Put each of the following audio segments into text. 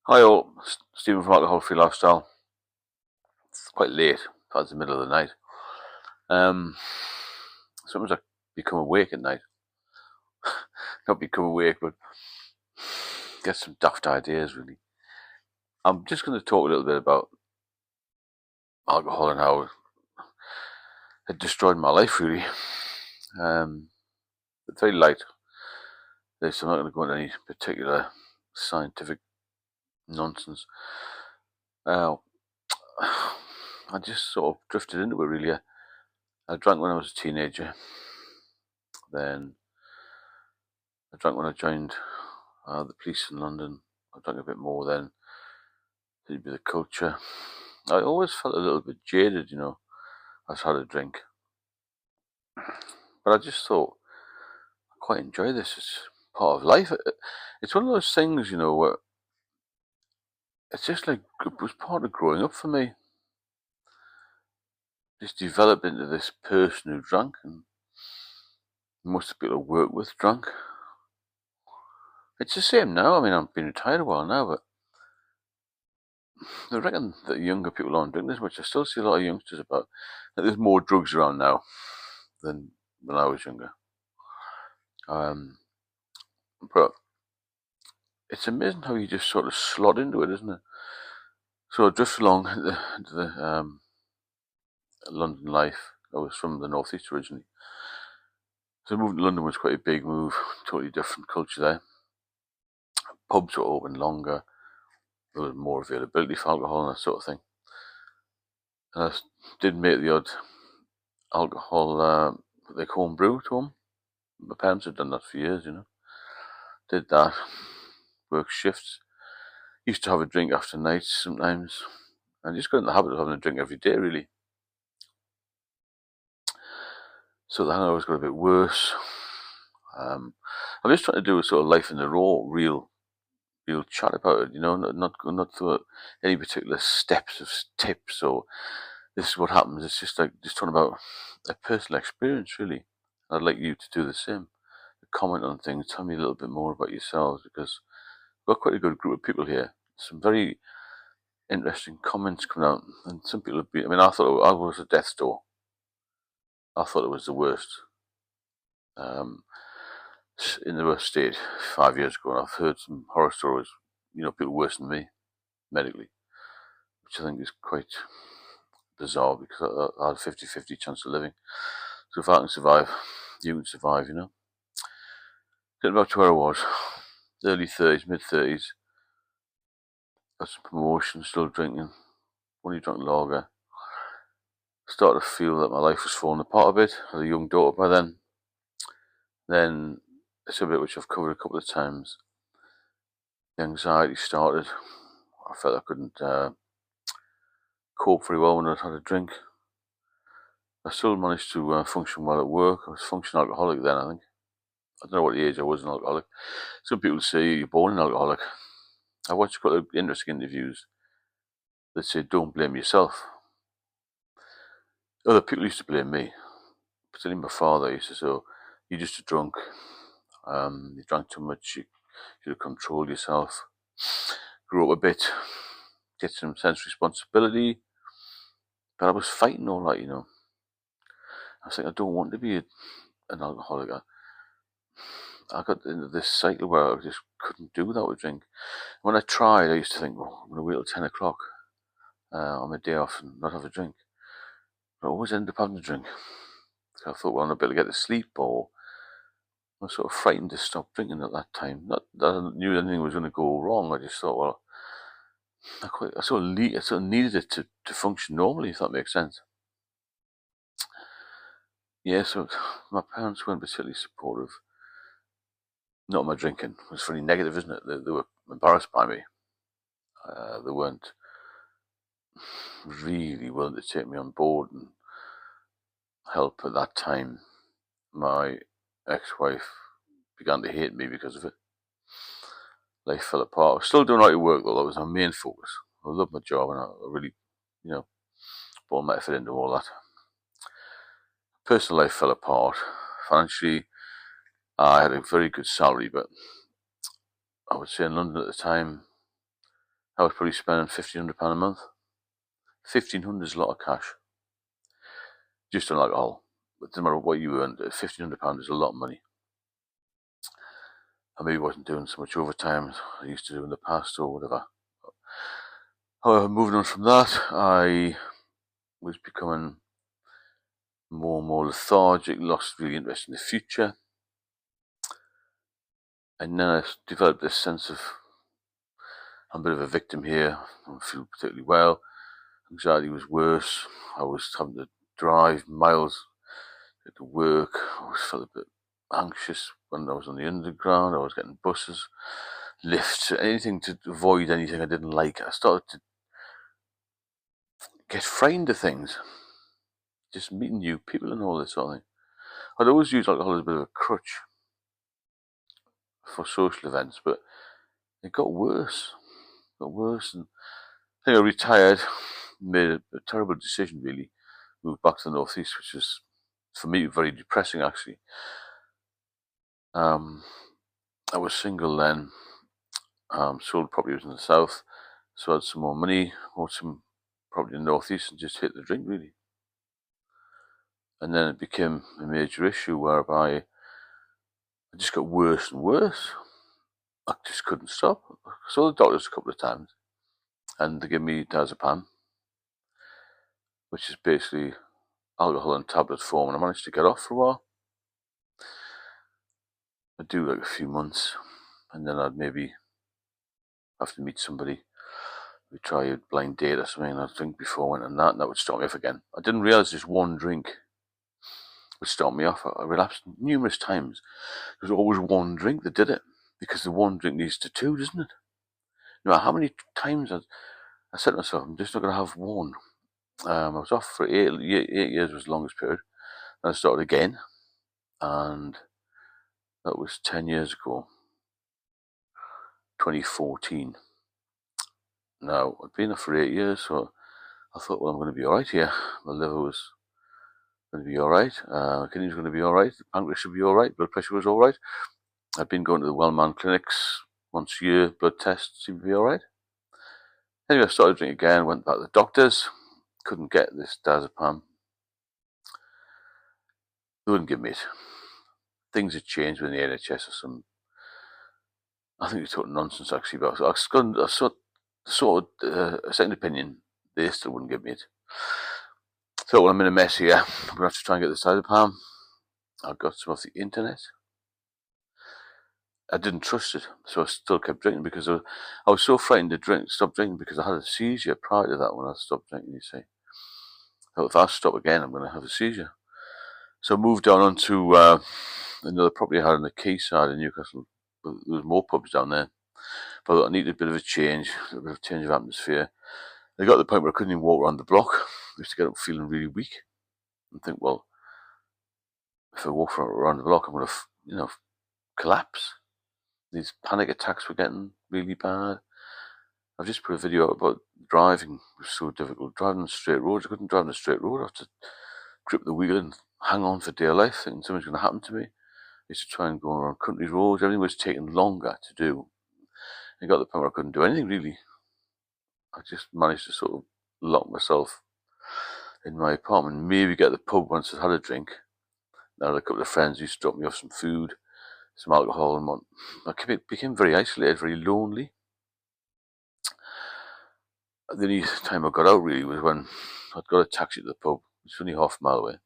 Hi all, Stephen from Alcohol Free Lifestyle. It's quite late, it's the middle of the night. Sometimes I become awake at night. Not become awake, but get some daft ideas really. I'm just going to talk a little bit about alcohol and how it destroyed my life really. It's very light. So I'm not going to go into any particular scientific nonsense. Uh, I just sort of drifted into it really. I drank when I was a teenager. Then I drank when I joined the police in London. I drank a bit more then. Did a bit of culture. I always felt a little bit jaded, as I had a drink. But I just thought, I quite enjoy this. It's part of life. It's one of those things, where it's just like it was part of growing up for me. Just developed into this person who drank, and most of the people I work with drank. It's the same now. I mean, I've been retired a while now, but I reckon that younger people aren't drinking as much. I still see a lot of youngsters about. There's more drugs around now than when I was younger. But it's amazing how you just sort of slot into it, isn't it? So I drifted along into the London life. I was from the northeast originally, so moving to London was quite a big move. Totally different culture there. Pubs were open longer. There was more availability for alcohol and that sort of thing. And I did make the odd alcohol, like home brew to home. My parents had done that for years, Did that. Work shifts. Used to have a drink after nights sometimes. And just got in the habit of having a drink every day, really. So the hangover's got a bit worse. I'm just trying to do a sort of life in the raw, real chat about it. Not through any particular steps of tips or this is what happens. It's just like just talking about a personal experience, really. I'd like you to do the same. Comment on things. Tell me a little bit more about yourselves because we've got quite a good group of people here. Some very interesting comments coming out, and some people have been. I mean, I thought I was a death's door. I thought it was the worst. In the worst state 5 years ago, and I've heard some horror stories. People worse than me medically, which I think is quite bizarre because I had a 50-50 chance of living. So if I can survive, you can survive. Getting back to where I was, early 30s, mid 30s. Got some promotion, still drinking. Only drank lager. Started to feel that my life was falling apart a bit. I had a young daughter by then. Then it's a bit which I've covered a couple of times. The anxiety started. I felt I couldn't cope very well when I'd had a drink. I still managed to function well at work. I was a functional alcoholic then, I think. I don't know what age I was an alcoholic. Some people say you're born an alcoholic. I watched quite a interesting interviews that say don't blame yourself. Other people used to blame me. Particularly my father used to say, oh, you're just a drunk. You drank too much. You should have controlled yourself. Grew up a bit. Get some sense of responsibility. But I was fighting all that, I was like, I don't want to be an alcoholic. I got into this cycle where I just couldn't do without a drink. When I tried, I used to think, well, I'm going to wait till 10 o'clock on my day off and not have a drink. But I always ended up having a drink. So I thought, well, I'm not able to get to sleep, or I was sort of frightened to stop drinking at that time. Not that I knew anything was going to go wrong. I just thought, well, I sort of needed it to function normally, if that makes sense. Yeah, so my parents weren't particularly supportive. Not my drinking. It was very negative, isn't it? They were embarrassed by me. They weren't really willing to take me on board and help at that time. My ex-wife began to hate me because of it. Life fell apart. I was still doing right work though. That was my main focus. I loved my job and I really, put all my effort into all that. Personal life fell apart. Financially, I had a very good salary, but I would say in London at the time, I was probably spending £1,500 a month. 1,500 is a lot of cash, just on alcohol. But it doesn't matter what you earn, £1,500 is a lot of money. I maybe wasn't doing so much overtime as I used to do in the past or whatever. However, moving on from that, I was becoming more and more lethargic, lost really interest in the future. And then I developed this sense of, I'm a bit of a victim here, I don't feel particularly well. Anxiety was worse. I was having to drive miles to get to work. I always felt a bit anxious when I was on the underground. I was getting buses, lifts, anything to avoid anything I didn't like. I started to get frightened of things, just meeting new people and all this sort of thing. I'd always use alcohol as a bit of a crutch for social events, but it got worse. And I think I retired, made a terrible decision really, moved back to the northeast, which was for me very depressing actually. I was single then, sold property in the south, so I had some more money, bought some property in the northeast and just hit the drink really. And then it became a major issue whereby I just got worse and worse. I just couldn't stop. I saw the doctors a couple of times and they gave me diazepam, which is basically alcohol in tablet form, and I managed to get off for a while. I'd do like a few months and then I'd maybe have to meet somebody. We try a blind date or something, and I'd drink before I went on that, and that would start me off again. I didn't realise just one drink would start me off. I relapsed numerous times. There was always one drink that did it, because the one drink leads to two, doesn't it? No matter how many times I said to myself, I'm just not going to have one. I was off for 8 years was the longest period. Then I started again, and that was 10 years ago, 2014. Now, I'd been there for 8 years, so I thought, well, I'm going to be alright here. My liver was going to be alright, kidneys were going to be alright, the pancreas should be alright, blood pressure was alright. I'd been going to the Wellman clinics once a year, blood tests seemed to be alright. Anyway, I started drinking again, went back to the doctors, couldn't get this diazepam. They wouldn't give me it. Things had changed within the NHS or some, I think it's total nonsense actually, but I sought a second opinion. They still wouldn't give me it. So, well, I'm in a mess here. I'm going to have to try and get this diazepam. I got some off the internet. I didn't trust it, so I still kept drinking because I was so frightened to stop drinking because I had a seizure prior to that when I stopped drinking, you see. So if I stop again, I'm going to have a seizure. So I moved down onto another property I had on the quayside in Newcastle. There was more pubs down there, but I needed a bit of a change of atmosphere. I got to the point where I couldn't even walk around the block. I used to get up feeling really weak and think, well, if I walk around the block, I'm going to, collapse. These panic attacks were getting really bad. I've just put a video up about driving. It was so difficult. Driving on straight roads. I couldn't drive on a straight road. I had to grip the wheel and hang on for dear life, thinking something's going to happen to me. I used to try and go around country roads. Everything was taking longer to do. I got to the point where I couldn't do anything really. I just managed to sort of lock myself in my apartment, maybe get to the pub once I'd had a drink. I had a couple of friends who used to drop me off some food, some alcohol, and I became very isolated, very lonely. The only time I got out really was when I'd got a taxi to the pub, which was only half a mile away.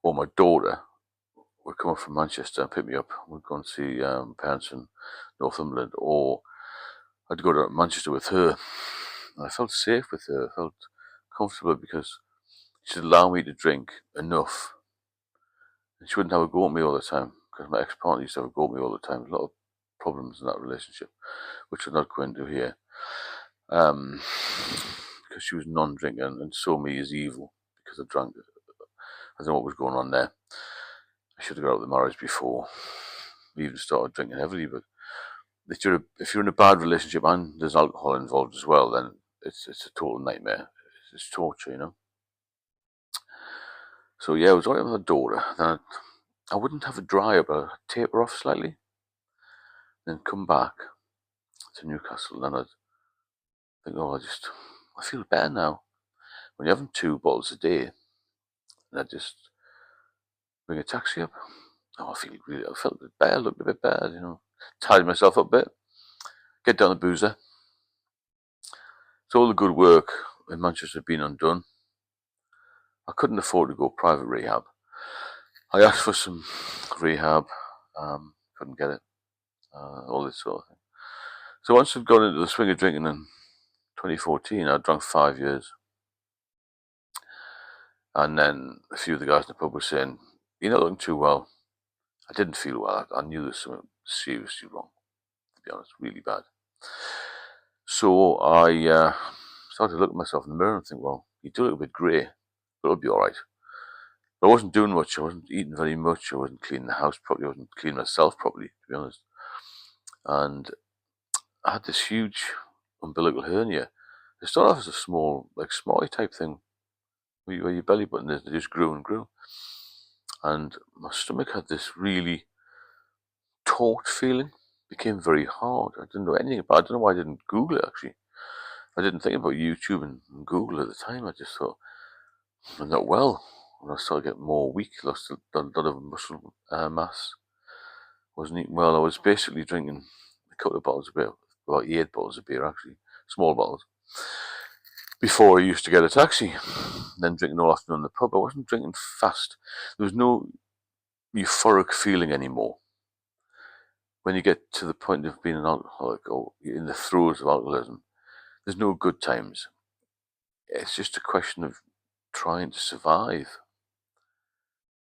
Or my daughter would come up from Manchester and pick me up. We'd go and see parents in Northumberland, or I'd go to Manchester with her. And I felt safe with her. I felt comfortable because she'd allow me to drink enough. And she wouldn't have a go at me all the time, because my ex-partner used to have a go at me all the time. There's a lot of problems in that relationship, which we're not going to here. Because she was non-drinker and saw me as evil because I drank. I don't know what was going on there. I should have got out of the marriage before we even started drinking heavily. But if you're in a bad relationship and there's alcohol involved as well, then it's a total nightmare. It's torture, So yeah, I was alright with my daughter. Then I wouldn't have a dry up. I'd taper off slightly, then come back to Newcastle. Then I'd think, oh, I feel better now. When you're having 2 bottles a day, and I just bring a taxi up, oh, I felt a bit better, looked a bit better, tidied myself up a bit, get down the boozer. So all the good work in Manchester had been undone. I couldn't afford to go private rehab. I asked for some rehab, couldn't get it, all this sort of thing. So once I'd gone into the swing of drinking in 2014, I'd drunk 5 years. And then a few of the guys in the pub were saying, "You're not looking too well." I didn't feel well. I knew there was something seriously wrong, to be honest, really bad. So I started to look at myself in the mirror and think, well, you do look a bit grey, but it'll be all right. But I wasn't doing much. I wasn't eating very much. I wasn't cleaning the house properly. I wasn't cleaning myself properly, to be honest. And I had this huge umbilical hernia. It started off as a small, like smarty type thing, where your belly button is. It just grew and grew. And my stomach had this really taut feeling. It became very hard. I didn't know anything about it. I don't know why I didn't Google it, actually. I didn't think about YouTube and Google at the time. I just thought, I'm not well. When I started getting more weak, lost a lot of muscle mass. Wasn't eating well. I was basically drinking a couple of bottles of beer, about 8 bottles of beer actually, small bottles. Before I used to get a taxi, then drinking all afternoon in the pub. I wasn't drinking fast. There was no euphoric feeling anymore. When you get to the point of being an alcoholic or in the throes of alcoholism, there's no good times. It's just a question of trying to survive.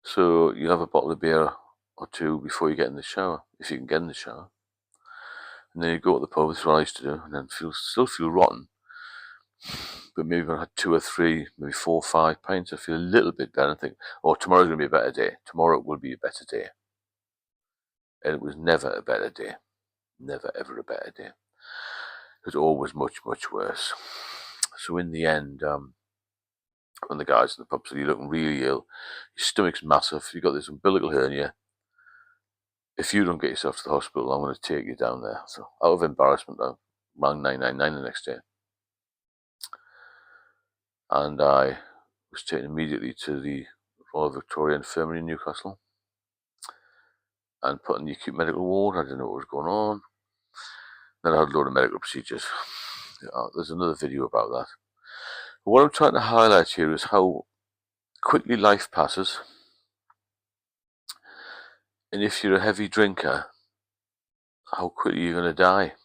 So you'll have a bottle of beer or 2 before you get in the shower, if you can get in the shower. And then you go to the pub, that's what I used to do, and then still feel rotten. But maybe when I had 2 or 3, maybe 4 or 5 pints, I feel a little bit better and think, oh, tomorrow's going to be a better day. Tomorrow will be a better day. And it was never a better day. Never, ever a better day. It was always much, much worse. So in the end, when the guys in the pub said, "You're looking really ill, your stomach's massive, you've got this umbilical hernia. If you don't get yourself to the hospital, I'm going to take you down there." So out of embarrassment, I rang 999 the next day. And I was taken immediately to the Royal Victoria Infirmary in Newcastle and put in the acute medical ward. I didn't know what was going on. Then I had a load of medical procedures. There's another video about that. But what I'm trying to highlight here is how quickly life passes. And if you're a heavy drinker, how quickly you're going to die.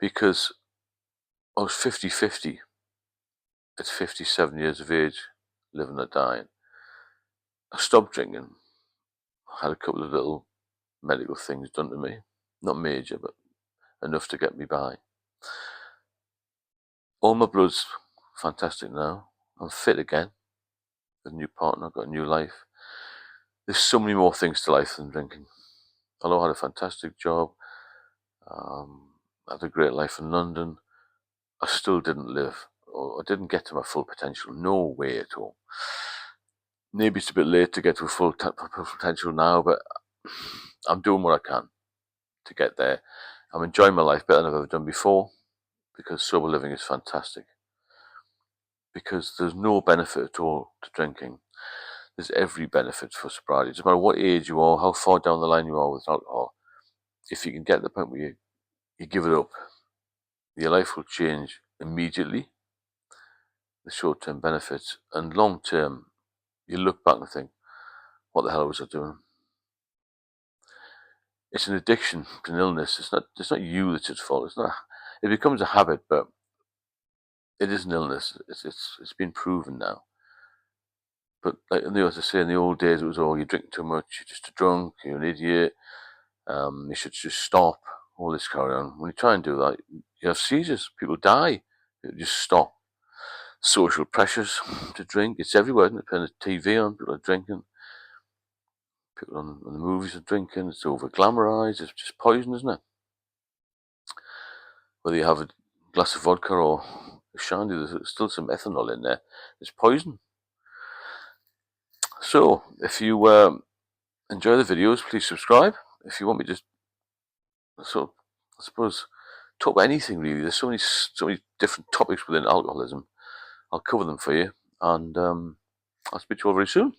Because I was 50-50 at 57 years of age, living or dying. I stopped drinking. I had a couple of little medical things done to me. Not major, but enough to get me by. All my blood's fantastic now. I'm fit again. Got a new partner, got a new life. There's so many more things to life than drinking. Although I had a fantastic job, I had a great life in London, I still didn't live, or I didn't get to my full potential. No way at all. Maybe it's a bit late to get to a full potential now, but I'm doing what I can to get there. I'm enjoying my life better than I've ever done before, because sober living is fantastic. Because there's no benefit at all to drinking. There's every benefit for sobriety. It doesn't matter what age you are, how far down the line you are with alcohol. If you can get to the point where you give it up, your life will change immediately. The short-term benefits, and long-term, you look back and think, what the hell was I doing? It's an addiction, it's an illness. It's not you that's at fault. It becomes a habit, but it is an illness. It's been proven now. But like they used to say in the old days, it was, oh, you drink too much, you're just a drunk, you're an idiot, you should just stop, all this carry on. When you try and do that, you have seizures, people die, you just stop. Social pressures to drink, it's everywhere, isn't it? Putting the TV on, people are drinking, people on the movies are drinking, it's over glamorized, it's just poison, isn't it? Whether you have a glass of vodka or a shandy, there's still some ethanol in there, it's poison. So, if you enjoy the videos, please subscribe. If you want me to sort of, I suppose, talk about anything really. There's so many different topics within alcoholism. I'll cover them for you, and I'll speak to you all very soon.